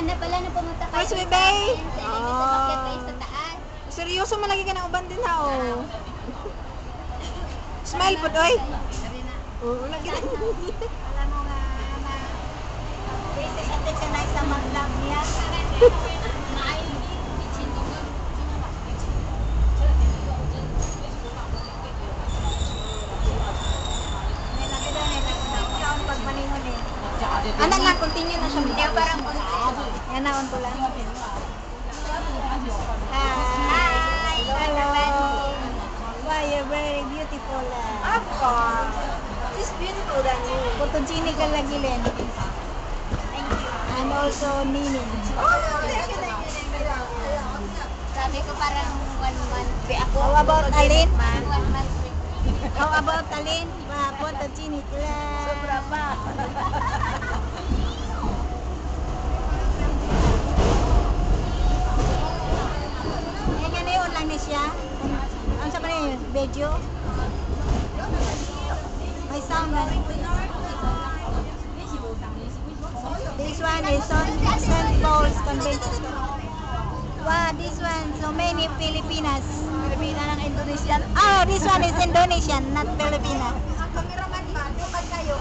na pala na pumunta kayo. First Bay. Sa taas. Seryoso malagi ka ng uban din ha, oh. Smile po, doy. Oo, lagi na. Alam mo nga na basis natin sa nice na mag-vlog niya. Anak lang, continue na siya. Hindi parang Yan na, on ko lang. Hi! Hello. Wow, you're very beautiful. Of course. She's beautiful than you. Photogenic ka lagi, Len. Thank you. And also, Nini. Sabi ko parang 1 month. Ako. How about Alin? 1 month. How about Alin? Photogenic lang. Sobra pa. Lang ni siya. Ano sa kanila yun? Video? May sound na. This one is on St. Paul's Convention. Wow, this one, so many Filipinas. Pilipina ng Indonesian. Oh, this one is Indonesian, not Filipina. Ang cameraman ba? Yung kan kayo.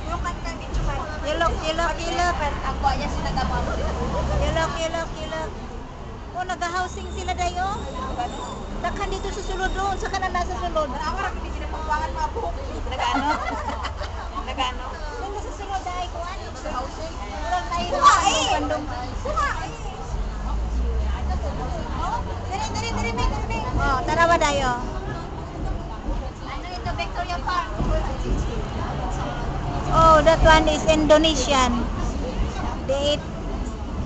Yung kan kayo. You look. Ako aja sinagama mo. You look. Oh, nag-housing sila dayo. Dakhan dito sa sulod doon, sa kanan nasa sulod. Ako rin hindi sila pagwangan mga buhok. Nagano? Nagano? Doon sa sulod dahil ko ano. Sa housing. Walang tayo. Kumain! Bandong. Kumain! Dali, may. Oh, tarawa dayo. Ano ito, Victoria Park? Oh, that one is Indonesian. They eat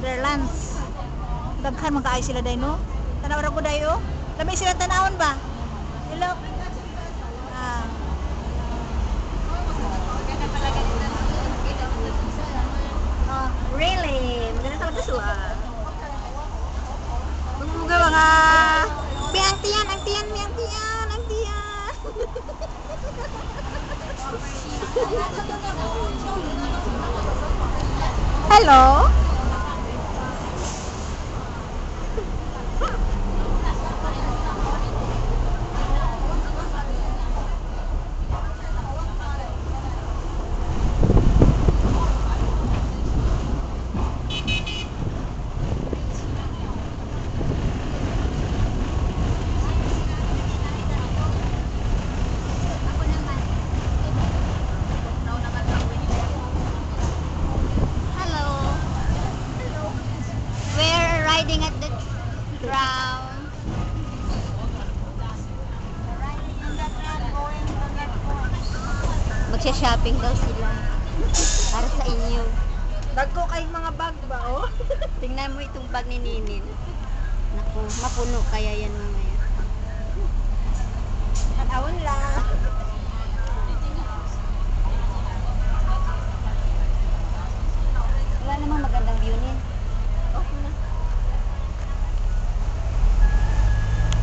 their lunch. Daghan magkaay sila day no. Tanaw ra ko dayo. Lami sila tanawon ba? Hello. Ah. Oh, really? Maganda talaga sila. Mga ang tiyan. Hello? Riding at the ground. Magsha-shopping daw sila. Para sa inyo. Dagko kay mga bag ba oh? Tingnan mo itong bag ni Ninin. Naku, mapuno kaya yan mga